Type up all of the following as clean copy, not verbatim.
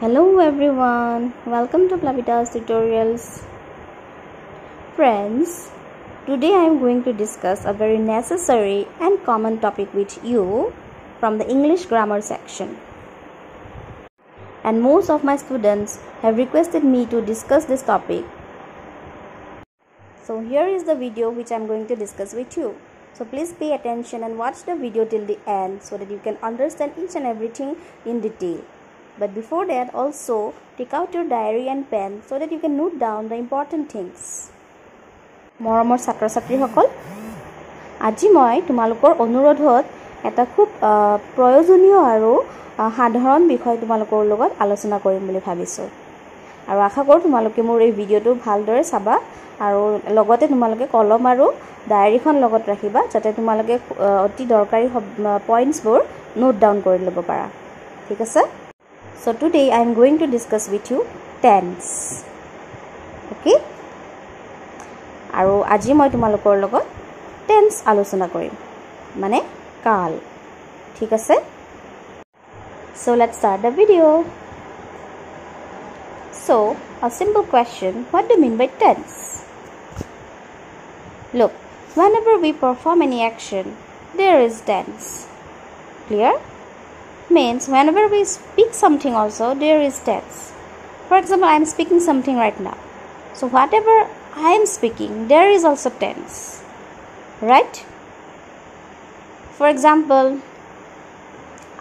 Hello everyone, welcome to Plavita's tutorials. Friends, today I am going to discuss a very necessary and common topic with you from the English grammar section. And most of my students have requested me to discuss this topic. So here is the video which I am going to discuss with you. So please pay attention and watch the video till the end so that you can understand each and everything in detail. But before that, also take out your diary and pen so that you can note down the important things. মৰমৰ ছাত্ৰ-ছাত্ৰীসকল, আজি মই তোমালোকৰ অনুৰোধত এটা খুব প্ৰয়োজনীয় আৰু সাধাৰণ বিষয় তোমালোকৰ লগত আলোচনা কৰিম বুলি ভাবিছো। আৰু আশা কৰোঁ তোমালোকে মোৰ এই ভিডিওটো ভালদৰে চাবা আৰু লগতে তোমালোকে কলম আৰু ডায়েৰীখন লগত ৰাখিবা যাতে তোমালোকে অতি দৰকাৰী পইণ্টছবোৰ নোট ডাউন কৰি ল'ব পাৰা। ঠিক আছে? So today I am going to discuss with you tense. Okay? আৰু আজি মই তোমালোকৰ লগত tense আলোচনা কৰিম। মানে কাল। ঠিক আছে? So let's start the video. So, a simple question, what do you mean by tense? Look, whenever we perform any action, there is tense. Clear? Means whenever we speak something also there is tense. For example, I am speaking something right now, so whatever I am speaking there is also tense, right? For example,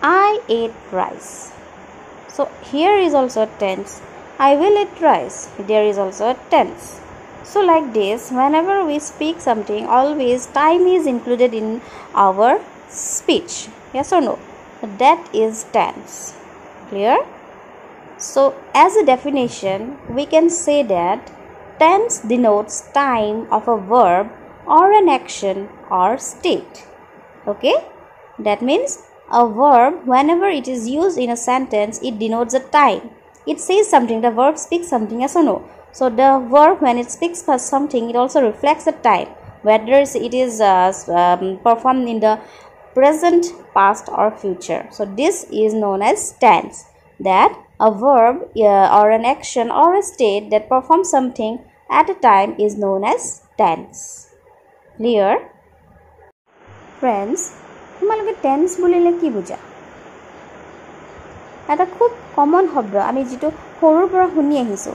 I ate rice, so here is also tense. I will eat rice, there is also tense. So like this, whenever we speak something, always time is included in our speech. Yes or no? That is tense. Clear? So as a definition, we can say that tense denotes time of a verb or an action or state. Okay? That means a verb, whenever it is used in a sentence, it denotes a time. It says something, the verb speaks something, yes or no? So the verb, when it speaks for something, it also reflects the time, whether it is performed in the present, past or future. So this is known as tense, that a verb or an action or a state that performs something at a time is known as tense. Clear? Friends, তোমালোকে tense বুলিলে কি বুজা? এটা খুব common শব্দ, আমি যেটো সৰুৰ পৰা শুনি আহিছো,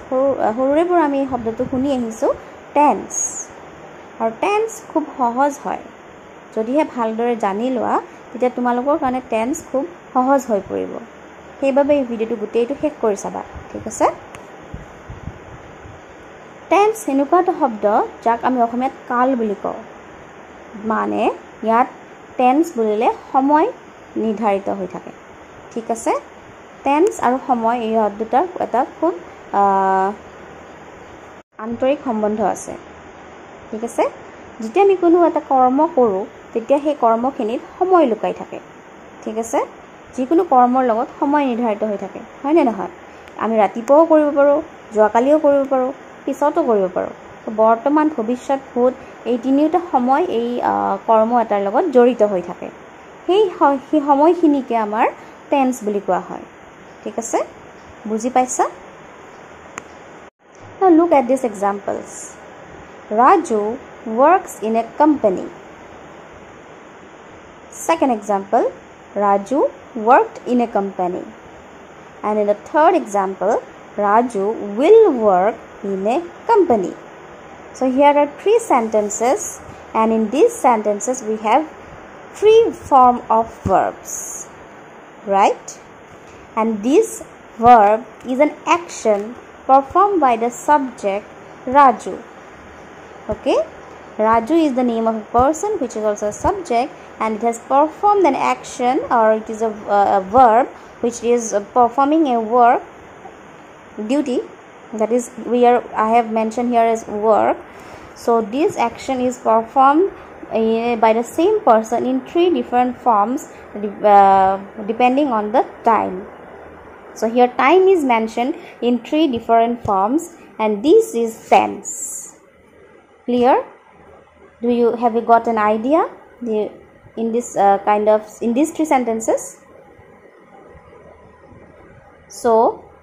সৰুৰে পৰা আমি শব্দটো শুনি আহিছো tense। আৰু tense খুব সহজ হয়। যদিহে ভালদৰে জানি লোৱা তেতিয়া তোমালোকৰ কাৰণে টেন্স খুব সহজ হৈ পৰিব। সেইবাবে এই ভিডিওটো গোটেইটো শেষ কৰি চাবা। ঠিক আছে? টেন্স এনেকুৱা এটা শব্দ যাক আমি অসমীয়াত কাল বুলি কওঁ। মানে ইয়াত টেন্স বুলিলে সময় নিৰ্ধাৰিত হৈ থাকে। ঠিক আছে? টেন্স আৰু সময় এই দুটাৰ এটা খুব আন্তৰিক সম্বন্ধ আছে। ঠিক আছে? যেতিয়া আমি কোনো এটা কৰ্ম কৰোঁ তেতিয়া সেই কৰ্মখিনিত সময় লুকাই থাকে। ঠিক আছে? যিকোনো কৰ্মৰ লগত সময় নিৰ্ধাৰিত হৈ থাকে, হয় নে নহয়? আমি ৰাতিপুৱাও কৰিব পাৰোঁ, যোৱাকালিও কৰিব পাৰোঁ, পিছতো কৰিব পাৰোঁ। বৰ্তমান, ভৱিষ্যত, ভূত এই তিনিওটা সময় এই কৰ্ম এটাৰ লগত জড়িত হৈ থাকে। সেই সময়খিনিকে আমাৰ টেন্স বুলি কোৱা হয়। ঠিক আছে? বুজি পাইছা? Now look at these examples. Raju works in a company. Second example, Raju worked in a company. And in the third example, Raju will work in a company. So here are three sentences, and in these sentences we have three form of verbs, right? And this verb is an action performed by the subject Raju. Okay? Raju is the name of a person which is also a subject, and it has performed an action, or it is a verb which is performing a work, duty, that is I have mentioned here as work. So this action is performed by the same person in three different forms depending on the time. So here time is mentioned in three different forms, and this is tense. Clear? Have you got an idea in this in these three sentences? So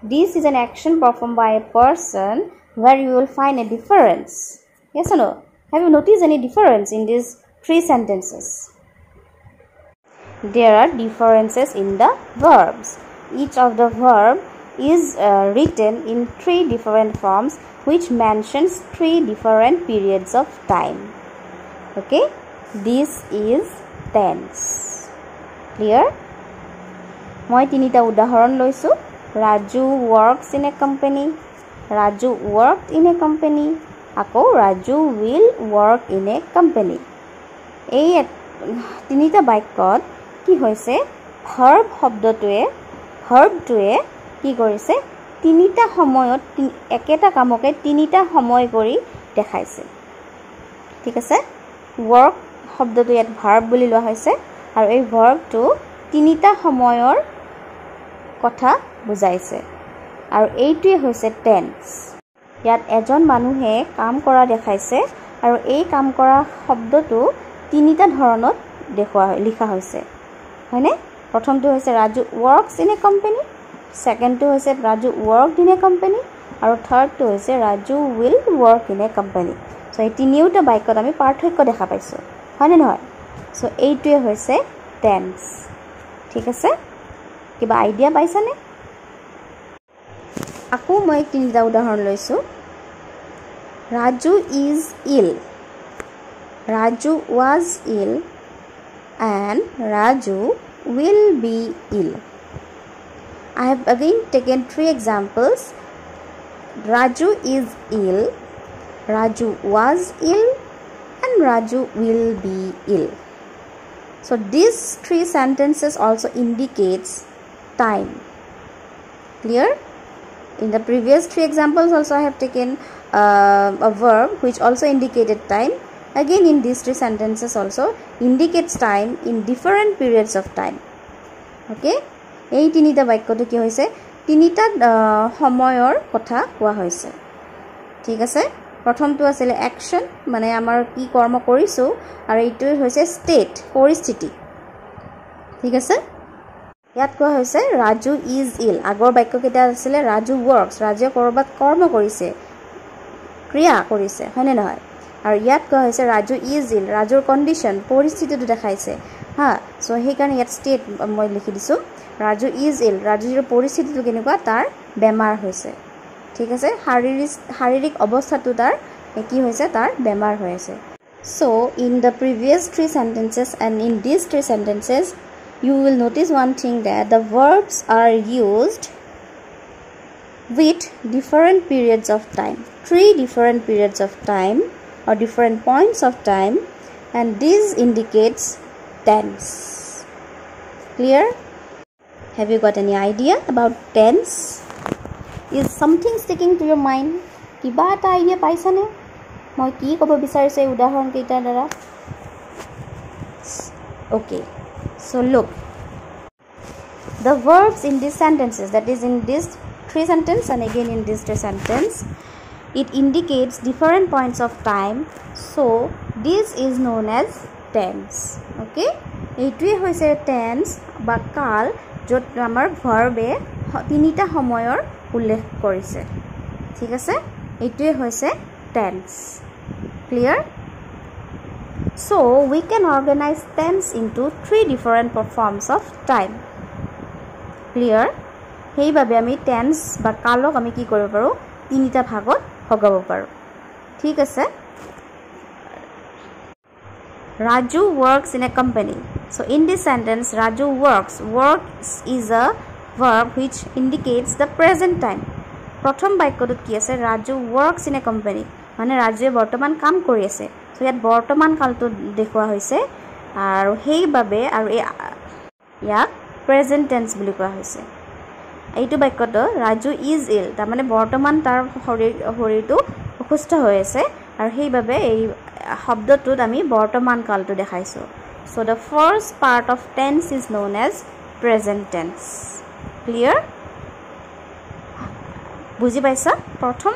This is an action performed by a person where you will find a difference. Yes or no? Have you noticed any difference in these 3 sentences? There are differences in the verbs. Each of the verb is written in 3 different forms which mentions 3 different periods of time. Okay, this is tense. Clear? মই তিনিটা উদাহৰণ লৈছো. Raju works in a company. Raju worked in a company. আকৌ Raju will work in a company. এই তিনিটা বাক্যত কি হৈছে ভার্ব শব্দটোৱে কি কৰিছে তিনিটা সময়ত একেটা কামকে তিনিটা সময় কৰি দেখাইছে. ঠিক আছে, work শব্দটো ইয়াত ভাৰ্ব বুলি লোৱা হৈছে আৰু এই ভাৰ্বটো তিনিটা সময়ৰ কথা বুজাইছে আৰু এইটোৱে হৈছে টেন্স. ইয়াত এজন মানুহে কাম কৰা দেখাইছে আৰু এই কাম কৰা শব্দটো তিনিটা ধৰণত লিখা হৈছে হয়নে. প্ৰথমটো হৈছে Raju works in a company, সেকেন্ডটো হৈছে Raju worked in a company আৰু থাৰ্ডটো হৈছে Raju will work in a company. So এই তিনিওটা বাক্যত আমি পাৰ্থক্য দেখা পাইছো হয়নে নহয়. সো এইটোৱে হৈছে টেন্স. ঠিক আছে, কিবা আইডিয়া পাইছানে? আকৌ মই তিনিটা উদাহৰণ লৈছো. Raju is ill. Raju was ill and Raju will be ill. I have again taken 3 examples. Raju is ill, Raju was ill and Raju will be ill. So these 3 sentences also indicates time. Clear? In the previous 3 examples also I have taken a verb which also indicated time. Again in these 3 sentences also indicates time in different periods of time. Okay, এই তিনিটা বাক্যটো কি হৈছে তিনিটা সময়ৰ কথা কোৱা হৈছে. ঠিক আছে, প্ৰথমটো আছিল অ্যাকশন মানে আমাৰ কি কৰ্ম কৰিছো আৰু এইটো হৈছে ষ্টেট পৰিস্থিতি. ঠিক আছে, ইয়াত কোৱা হৈছে ৰাজু ইজ ইল. আগৰ বাক্য কেইটা আছিল ৰাজু works, ৰাজুৱে কৰবাত কৰ্ম কৰিছে ক্ৰিয়া কৰিছে হয়নে নহয়. আৰু ইয়াত কোৱা হৈছে ৰাজু ইজ ইল, ৰাজুৰ কণ্ডিশ্যন পৰিস্থিতিটো দেখাইছে হা. সো সেইকাৰণে ইয়াত ষ্টেট মই লিখি দিছো. ৰাজু ইজ ইল, ৰাজুৰ পৰিস্থিতিটো কেনেকুৱা তাৰ বেমাৰ হৈছে. ঠিক আছে, শাৰীৰিক অৱস্থাটো তাৰ কি হৈছে তাৰ বেমাৰ হৈ আছে. So in the previous 3 sentences and in these 3 sentences you will notice one thing that the verbs are used with different periods of time, 3 different periods of time or different points of time, and this indicates tense. Clear? Have you got any idea about tense? Is something sticking to your mind? Kiba ta idea paisane? Moi ki kobo bisarisu ei udahoron keita dara? Okay, so look, the verbs in these sentences, that is in this 3 sentences and again in this 3 sentences, it indicates different points of time. So this is known as tense. Okay, এইটোৱে হৈছে tense বা কাল য'ত আমাৰ ভাৰ্বে তিনিটা সময়ৰ উল্লেখ কৰিছে. ঠিক আছে, এইটোৱে হৈছে tense. Clear? So we can organize tense into 3 different forms of time. Clear? সেইভাবে আমি টেন্স বা কালক আমি কি কৰিব পাৰো তিনিটা ভাগত ভগাব পাৰো. ঠিক আছে, Raju works in a company. So in this sentence Raju works. Works is a verb which indicates the present time. প্ৰথম বাক্যটোত কি আছে Raju works in a company মানে ৰাজুৱে বৰ্তমান কাম কৰি আছে. সো ইয়াত বৰ্তমান কালটো দেখুৱা হৈছে আৰু সেইভাবে আৰু ইয়াক প্ৰেজেন্ট টেন্স বুলি কোৱা হৈছে. এইটো বাক্যটো ৰাজু ইজ ইল তাৰ মানে বৰ্তমান তাৰ শৰীৰটো অসুস্থ হৈ আছে আৰু সেইভাবে এই শব্দটোত আমি বৰ্তমান কালটো দেখাইছো. So the first part of tense is known as present tense. Clear? বুজি পাইছা? প্ৰথম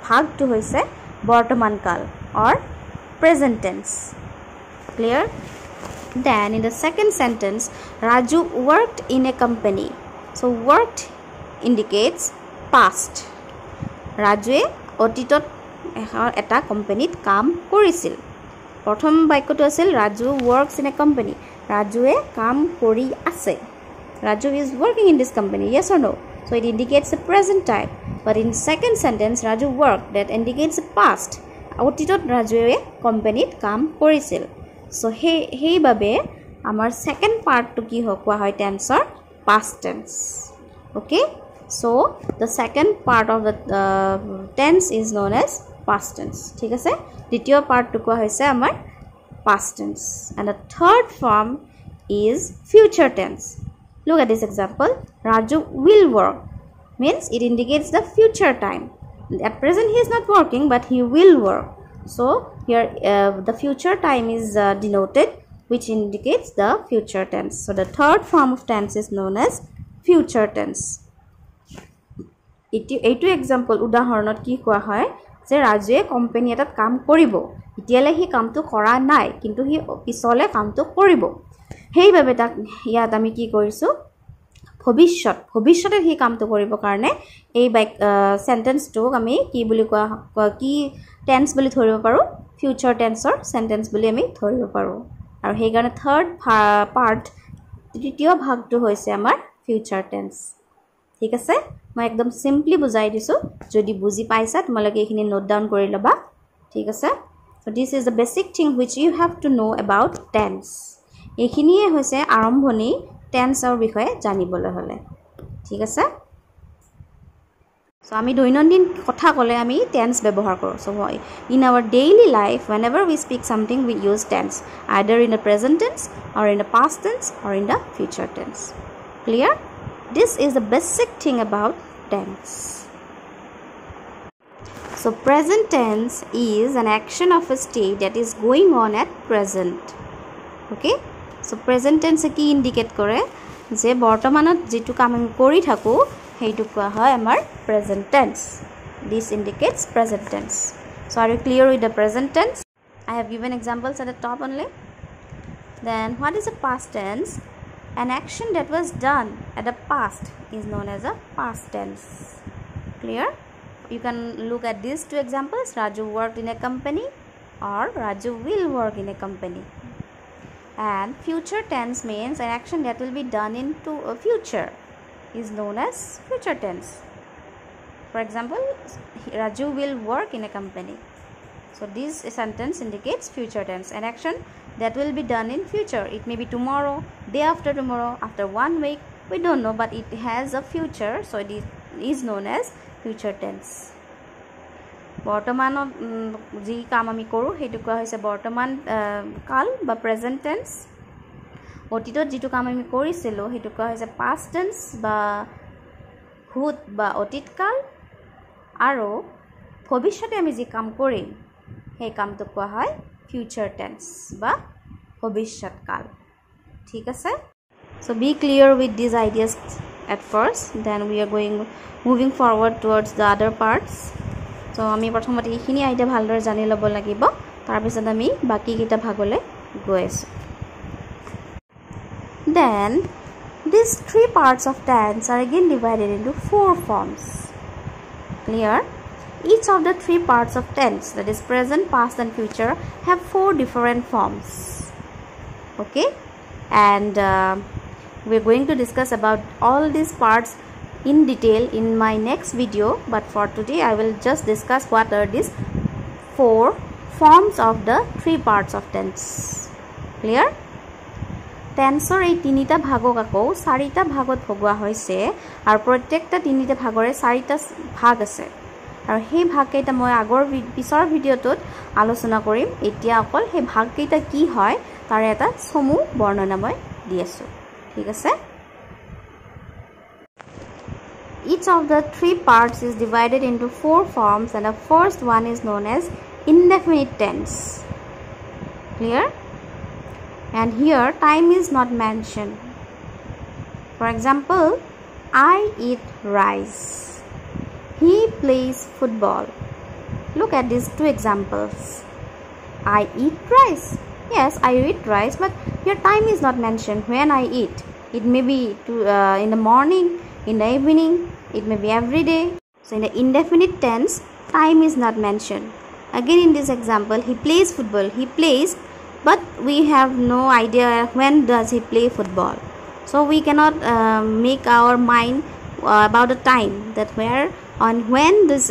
ভাগটো হৈছে বৰ্তমান কাল or present tense. Clear? Then in the second sentence Raju worked in a company. So worked indicates past. Rajue অতীতত এটা কোম্পানীত কাম কৰিছিল প্ৰথম বাক্যটো আছিল Raju works in a company. Rajue কাম কৰি আছে. Raju is working in this company, yes or no? So it indicates the present time. But in second sentence, Raju worked, that indicates the past. অতীতত Rajue কোম্পানীত কাম কৰিছিল. So hey babe amar second part to ki koa hoy tense or past tense. Okay, so the second part of the tense is known as past tense. ठीक আছে দ্বিতীয় part to koa hoise amar past tense. And the third form is future tense. Look at this example. Raju will work means it indicates the future time. At present he is not working, but he will work. So here the future time is denoted, which indicates the future tense. So the third form of tense is known as future tense. Eitu example udahoronot ki koa hoy je Rajue company etat kaam koribo. Itiale hi kaamtu kora nai, kintu hi pisole kaamtu koribo. Hei babe tak yat ami ki korisu ভৱিষ্যতে হি কামটো কৰিব কাৰণে এই sentence টো আমি কি বুলি কোৱা কি টেন্স বুলি ধৰিব পাৰো ফিউচাৰ টেন্সৰ সেন্টেন্স বুলি আমি ধৰিব পাৰো আৰু সেই কাৰণে থাৰ্ড পাৰ্ট তৃতীয় ভাগটো হৈছে আমাৰ ফিউচাৰ টেন্স ঠিক আছে মই একদম সিম্পলি বুজাই দিছো যদি বুজি পাইছা তোমালোকে এইখিনি নোট ডাউন কৰি লবা ঠিক আছে so this is the basic thing which you have to know about tense এইখিনিয়ে হৈছে আৰম্ভণি tense or বিষয়ে জানিবলৈ হলে ঠিক আছে so আমি দৈনন্দিন কথা কলে আমি tense ব্যৱহাৰ কৰো so in our daily life whenever we speak something we use tense either in the present tense or in the past tense or in the future tense clear this is the basic thing about tense so present tense is an action of a state that is going on at present okay so present tense ki indicate kore je bortomanot jitu kaam ami kori thaku heitu koa hoy amar present tense this indicates present tense so are you clear with the present tense I have given examples at the top only then what is a past tense an action that was done at the past is known as a past tense clear you can look at these two examples Raju worked in a company or Raju will work in a company and future tense means an action that will be done into a future is known as future tense for example Raju will work in a company so this sentence indicates future tense an action that will be done in future it may be tomorrow day after tomorrow after 1 week we don't know but it has a future so it is known as future tense বৰ্তমানত যি কাম আমি কৰো হেতু কোৱা হৈছে বৰ্তমান কাল বা প্ৰেজেন্ট টেন্স অতীতত যিটো কাম আমি কৰিছিলো হেতু কোৱা হৈছে পাষ্ট টেন্স বা ভূত বা অতীত কাল আৰু ভৱিষ্যতে আমি যি কাম কৰিম সেই কামটো কোৱা হয় ফিউচাৰ টেন্স বা ভৱিষ্যত কাল ঠিক আছে so be clear with these ideas at first then we are moving forward towards the other parts so আমি প্ৰথমতে এইখিনি আইডিয়া ভালদৰে জানি ল'ব লাগিব তাৰ পিছত আমি বাকি কিটা ভাগলে গৈ আছো then these three parts of tense are again divided into four forms clear each of the three parts of tense that is present past and future have four different forms okay and we're going to discuss about all these parts in detail in my next video but for today I will just discuss what are these four forms of the three parts of tense clear tense or ei tinita bhagok ako sarita bhagot bhogwa hoise ar prottekta tinita bhagore sarita bhag ase ar he bhag keita moi agor pisor video tot alochona korim etia akol he bhag keita ki hoy tar eta somu bornona moi di asu thik ase each of the three parts is divided into four forms and the first one is known as indefinite tense clear and here time is not mentioned for example I eat rice he plays football look at these two examples I eat rice yes I eat rice but here time is not mentioned when I eat it may be in the morning in the evening it may be every day. So in the indefinite tense, time is not mentioned. Again in this example, he plays football. He plays, but we have no idea when does he play football. So we cannot make our mind about the time, that where on when this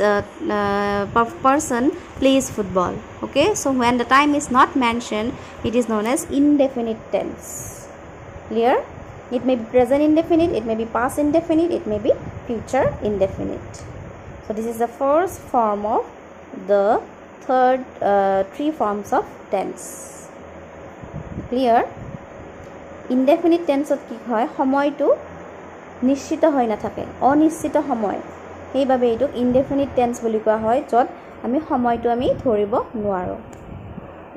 person plays football. Okay, so when the time is not mentioned, it is known as indefinite tense. Clear? It may be present indefinite, it may be past indefinite, it may be future indefinite. So this is the first form of the three forms of tense. Clear? Indefinite tense ot ki hoy samoy tu nishchito hoy na thake, onischito samoy, সেই ভাবে এটুক indefinite tense বুলি কোৱা হয়, যত আমি সময়টো আমি ধৰিব নোৱাৰো।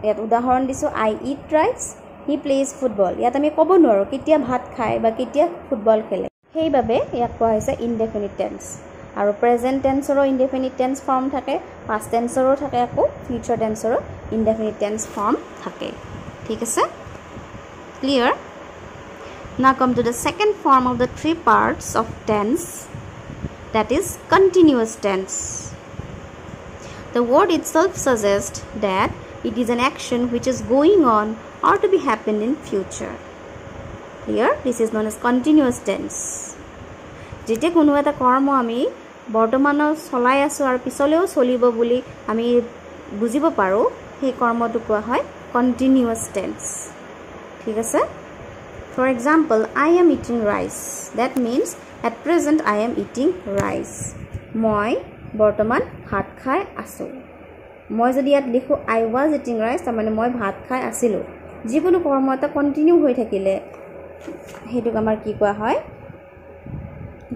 ইয়াত উদাহৰণ দিছো, I eat rice, he plays football. ইয়াত আমি ক'ব নোৱাৰো কেতিয়া ভাত খায় বা কেতিয়া ফুটবল খেলে, সেই ভাবে ইয়াক কোৱা হৈছে ইনডেফিনিট টেন্স। আৰু প্ৰেজেন্ট টেন্সৰো ইনডেফিনিট টেন্স ফৰ্ম থাকে, পাষ্ট টেন্সৰো থাকে, আকৌ ফিউচাৰ টেন্সৰো ইনডেফিনিট টেন্স ফৰ্ম থাকে। ঠিক আছে? Clear? Now come to the second form of the three parts of tense, that is continuous tense. The word itself suggests that it is an action which is going on or to be happened in future. Here this is known as continuous tense. Jete kono eta kormo ami bortomanor solai asu ar pisoleo solibo boli ami bujibo paro, he kormo tu koa hoy continuous tense. Thik ase? For example, I am eating rice. That means at present I am eating rice. Moi bortoman bhat khai asu. Moi jodi at likho I was eating rice, tamane moi bhat khai asilu. Jikono kormo eta continue hoi thakile hetu amar ki koa hoy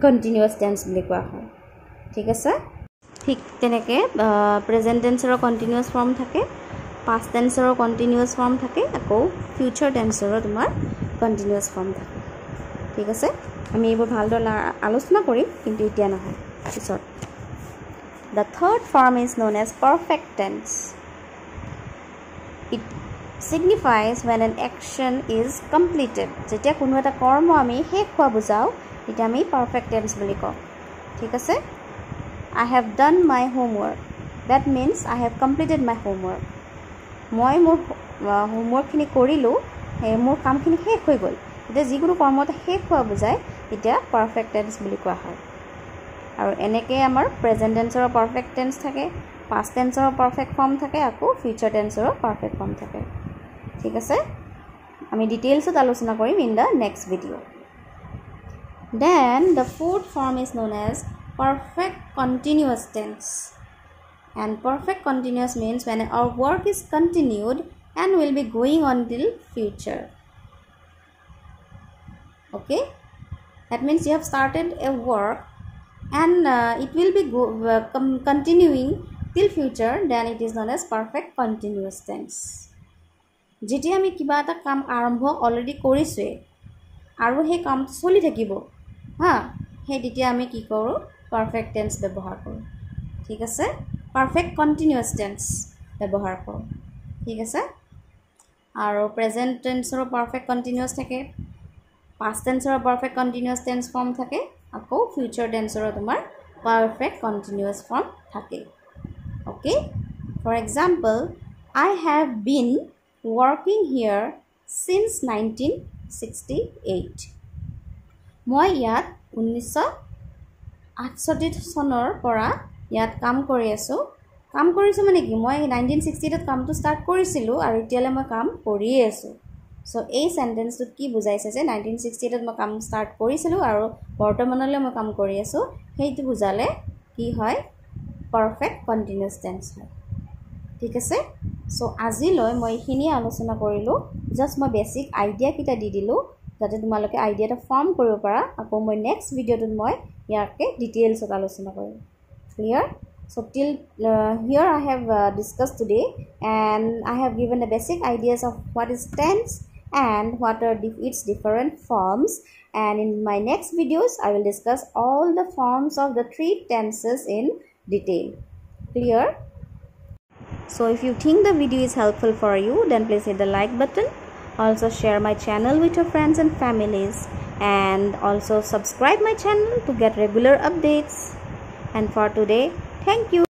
continuous tense boli koa hoy. Thik ase? Thik teneke present tense ro continuous form thake, past tense ro continuous form thake, ako future tense ro tumar continuous form থাকে। ঠিক আছে? আমি এইবোৰ ভালদৰে আলোচনা কৰিম, কিন্তু এতিয়া নহয়, পিছত। The third form is known as perfect tense. It signifies when an action is completed. যেতিয়া কোনো এটা কৰ্ম আমি শেষ হোৱা বুজাও, এটা আমি perfect tense বুলি কওঁ। ঠিক আছে? I have done my homework. That means I have completed my homework. মই মোৰ হোমৱৰ্কখিনি কৰিলোঁ, মোৰ কামখিনি শেষ হৈ গ'ল। এতিয়া যিকোনো কৰ্মতে শেষ হোৱা বুজায়, এতিয়া পাৰফেক্ট টেন্স বুলি কোৱা হয়। আৰু এনেকৈ আমাৰ প্ৰেজেণ্ট টেন্সৰো পাৰফেক্ট টেন্স থাকে, পাষ্ট টেন্সৰো পাৰফেক্ট ফৰ্ম থাকে, আকৌ ফিউচাৰ টেন্সৰো পাৰফেক্ট ফৰ্ম থাকে। ঠিক আছে? আমি ডিটেইলছত আলোচনা কৰিম in the next video'. Then the fourth form is known as perfect continuous tense. And perfect continuous means when our work is continued and will be going on till future. Okay, that means you have started a work and it will be continuing till future, then it is known as perfect continuous tense. যেতিয়া আমি কিবা এটা কাম আৰম্ভ already কৰিছোৱে আৰু সেই কামটো চলি থাকিব, হা, সেই তেতিয়া আমি কি কৰোঁ? পাৰফেক্ট টেন্স ব্যৱহাৰ কৰোঁ। ঠিক আছে? পাৰফেক্ট কণ্টিনিউৱাছ টেন্স ব্যৱহাৰ কৰোঁ। ঠিক আছে? আৰু প্ৰেজেণ্ট টেন্সৰো পাৰফেক্ট কণ্টিনিউৱাছ থাকে, পাষ্ট টেন্সৰো পাৰফেক্ট কণ্টিনিউৱাছ টেন্স ফৰ্ম থাকে, আকৌ ফিউচাৰ টেন্সৰো তোমাৰ পাৰফেক্ট কণ্টিনিউৱাছ ফৰ্ম থাকে। Okay? For example, I have been working here since 1968. মই ইয়াত 1968 চনৰ পৰা ইয়াত কাম কৰি আছোঁ। কাম কৰিছোঁ মানে কি? মই 1968ত কামটো ষ্টাৰ্ট কৰিছিলোঁ আৰু এতিয়ালৈ মই কাম কৰিয়ে আছোঁ। চ' এই চেণ্টেন্সটোত কি বুজাইছে যে 1968ত মই কাম ষ্টাৰ্ট কৰিছিলোঁ আৰু বৰ্তমানলৈ মই কাম কৰি আছোঁ, সেইটো বুজালে কি হয়? পাৰফেক্ট কণ্টিনিউৱাছ টেন্স হয়। ঠিক আছে? চ' আজিলৈ মই এইখিনিয়ে আলোচনা কৰিলোঁ। জাষ্ট মই বেছিক আইডিয়াকেইটা দি দিলোঁ যাতে তোমালোকে আইডিয়াটা ফৰ্ম কৰিব পাৰা। আকৌ মই নেক্সট ভিডিঅ'টোত মই ইয়াকে ডিটেইলছত আলোচনা কৰিম। Clear? So till here I have discussed today, and I have given the basic ideas of what is tense and what are its different forms, and in my next videos I will discuss all the forms of the three tenses in detail. Clear? So if you think the video is helpful for you, then please hit the like button. Also share my channel with your friends and families, and also subscribe my channel to get regular updates. And for today, thank you.